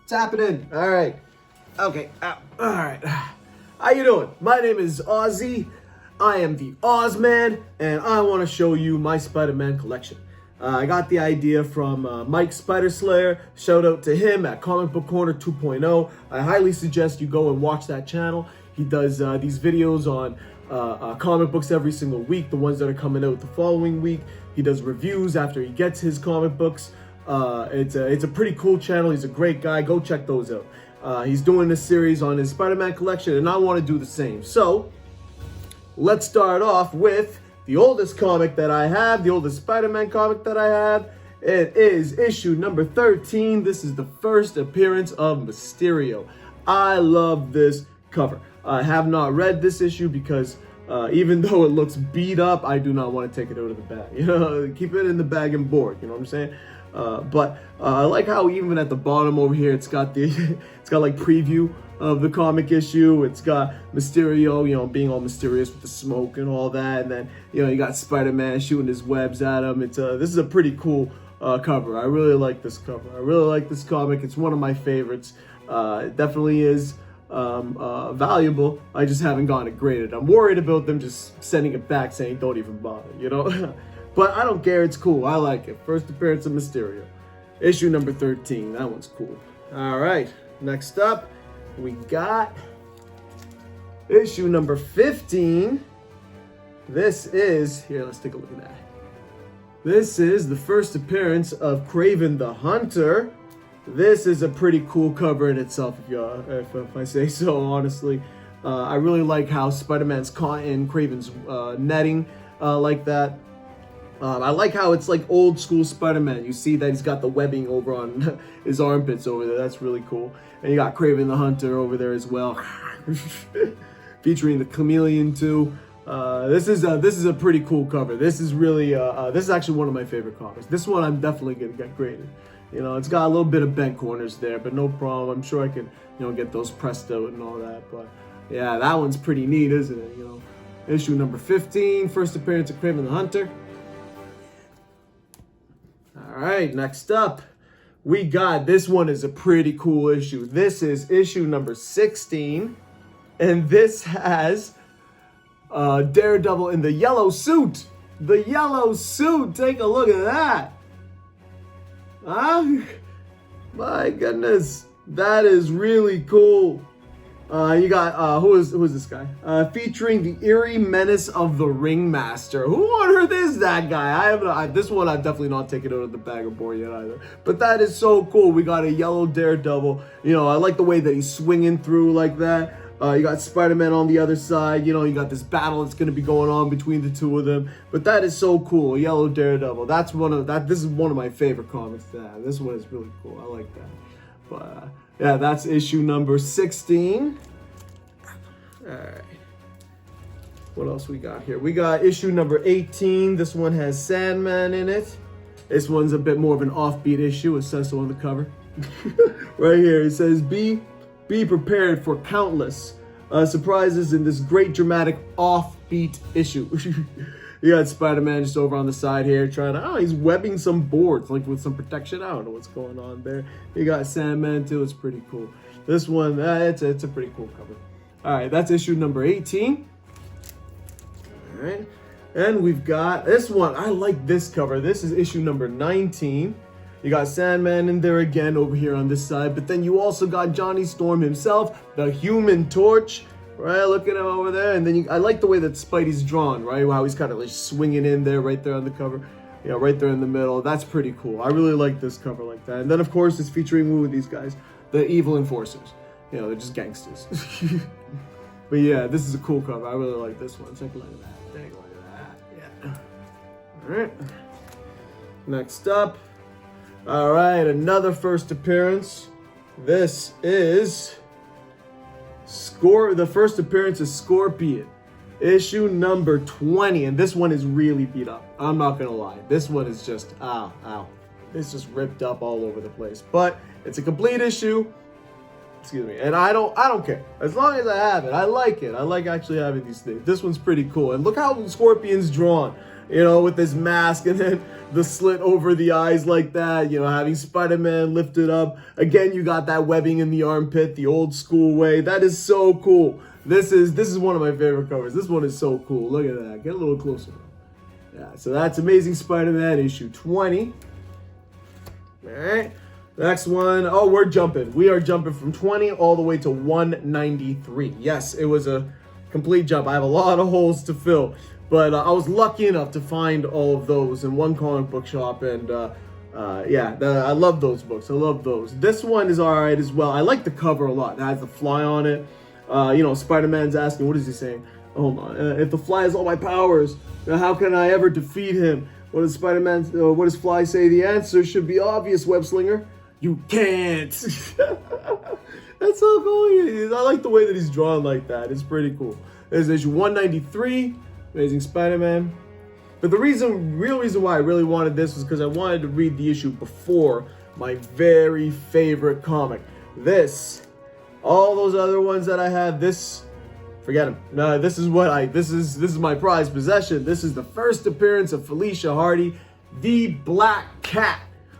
What's happening? All right. Okay. All right. How you doing? My name is Ozzy. I am the Ozman, and I want to show you my Spider-Man collection. I got the idea from Mike Spider Slayer. Shout out to him at Comic Book Corner 2.0. I highly suggest you go and watch that channel. He does these videos on comic books every single week, the ones that are coming out the following week. He does reviews after he gets his comic books. It's a pretty cool channel. He's a great guy. Go check those out. He's doing this series on his Spider-Man collection, and I want to do the same. So let's start off with the oldest comic that I have, the oldest Spider-Man comic that I have. It is issue number 13. This is the first appearance of Mysterio. I love this cover. I have not read this issue because even though it looks beat up, I do not want to take it out of the bag. You know, keep it in the bag and board. You know what I'm saying? But I like how even at the bottom over here, it's got the it's got like preview of the comic issue. It's got Mysterio, you know, being all mysterious with the smoke and all that, and then you got Spider-Man shooting his webs at him. It's this is a pretty cool cover. I really like this cover. I really like this comic. It's one of my favorites. It definitely is valuable. I just haven't gotten it graded. I'm worried about them just sending it back saying don't even bother, you know. But I don't care. It's cool. I like it. First appearance of Mysterio, issue number 13. That one's cool. All right, next up we got issue number 15. This is, here, let's take a look at that. This is the first appearance of Kraven the Hunter. This is a pretty cool cover in itself, if I say so, honestly. I really like how Spider-Man's caught in Kraven's netting like that. I like how it's like old school Spider-Man. You see that he's got the webbing over on his armpits over there. That's really cool. And you got Kraven the Hunter over there as well, featuring the Chameleon too. This is a pretty cool cover. This is really this is actually one of my favorite comics. This one I'm definitely gonna get graded. You know, it's got a little bit of bent corners there, but no problem. I'm sure I can, get those pressed out and all that. But yeah, that one's pretty neat, isn't it? Issue number 15, first appearance of Kraven the Hunter. All right, next up, we got, this one is a pretty cool issue. This is issue number 16, and this has Daredevil in the yellow suit. The yellow suit, take a look at that. My goodness, that is really cool. You got who is this guy? Featuring the eerie menace of the Ringmaster. Who on earth is that guy? This one I've definitely not taken out of the bag or board yet either. But that is so cool. We got a yellow Daredevil. I like the way that he's swinging through like that. You got Spider-Man on the other side. You got this battle that's going to be going on between the two of them. But that is so cool. Yellow Daredevil. This is one of my favorite comics to have. This one is really cool. I like that. But yeah, that's issue number 16. All right. What else we got here? We got issue number 18. This one has Sandman in it. This one's a bit more of an offbeat issue. It says so on the cover. Right here, it says, Be prepared for countless surprises in this great dramatic offbeat issue. You got Spider-Man just over on the side here trying to, he's webbing some boards like with some protection. I don't know what's going on there. You got Sandman too. It's pretty cool. This one, it's a pretty cool cover. All right, that's issue number 18. All right, and we've got this one. I like this cover. This is issue number 19. You got Sandman in there again over here on this side, but then you also got Johnny Storm himself, the Human Torch, right? Look at him over there. And then I like the way that Spidey's drawn, right? How he's kind of like swinging in there right there on the cover, right there in the middle. That's pretty cool. I really like this cover like that. And then of course it's featuring who with these guys? The Evil Enforcers. They're just gangsters. But yeah, this is a cool cover. I really like this one. Take a look at that. Take a look at that. Yeah. All right. Next up. All right, another first appearance. This is the first appearance of Scorpion, issue number 20, and this one is really beat up. I'm not gonna lie, this one is just ow. It's just ripped up all over the place, but it's a complete issue. Excuse me. And I don't care. As long as I have it. I like it. I like actually having these things. This one's pretty cool. And look how Scorpion's drawn. You know, with his mask and then the slit over the eyes like that. You know, having Spider-Man lifted up. Again, you got that webbing in the armpit, the old school way. That is so cool. This is one of my favorite covers. This one is so cool. Look at that. Get a little closer. Yeah, so that's Amazing Spider-Man issue 20. All right. Next one. Oh, we're jumping. We are jumping from 20 all the way to 193. Yes, it was a complete jump. I have a lot of holes to fill. But I was lucky enough to find all of those in one comic book shop, and I love those books. I love those. This one is all right as well. I like the cover a lot. It has the fly on it. You know, Spider-Man's asking, what is he saying? Hold on. If the Fly has all my powers, how can I ever defeat him? What does what does Fly say? The answer should be obvious, Webslinger. You can't. That's so cool. I like the way that he's drawn like that. It's pretty cool. There's issue 193. Amazing Spider-Man. But the real reason why I really wanted this was because I wanted to read the issue before my very favorite comic. All those other ones that I have, forget them. No, this is my prized possession. This is the first appearance of Felicia Hardy, the Black Cat.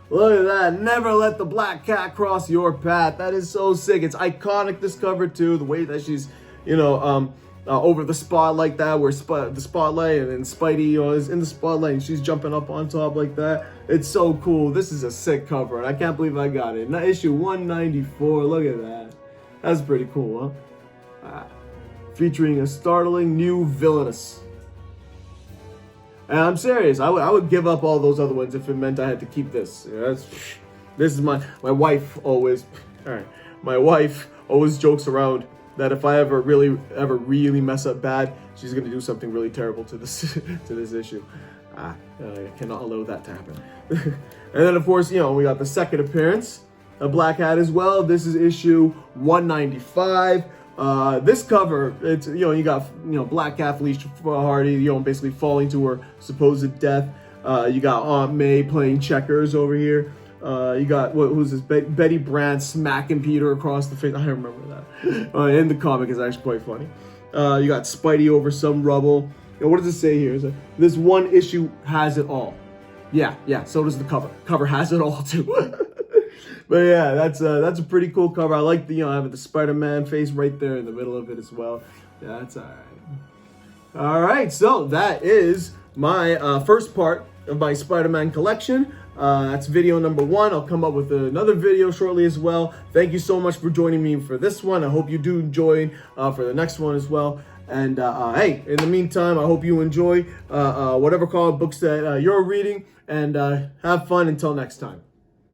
Look at that. Never let the Black Cat cross your path. That is so sick. It's iconic, this cover too. The way that she's, over the spot like that, where the spotlight and then Spidey is in the spotlight and she's jumping up on top like that. It's so cool. This is a sick cover and I can't believe I got it. Now, issue 194, look at that. That's pretty cool, huh? Featuring a startling new villainess. And I'm serious, I would give up all those other ones if it meant I had to keep this. This is my wife always, my wife always jokes around that if I ever really mess up bad, she's gonna do something really terrible to this issue. I cannot allow that to happen. And then of course, we got the second appearance of Black Cat as well. This is issue 195. This cover, it's you got Black Cat, Felicia Hardy, basically falling to her supposed death. You got Aunt May playing checkers over here. You got who's this? Betty Brant smacking Peter across the face. I remember that. In the comic, is actually quite funny. You got Spidey over some rubble. What does it say here? This one issue has it all. Yeah. So does the cover. Cover has it all too. But yeah, that's a pretty cool cover. I like the having the Spider-Man face right there in the middle of it as well. Yeah, that's all right. All right, so that is my first part of my Spider-Man collection. That's video number 1. I'll come up with another video shortly as well. Thank you so much for joining me for this one. I hope you do join for the next one as well. And hey, in the meantime, I hope you enjoy whatever comic books that you're reading, and have fun until next time.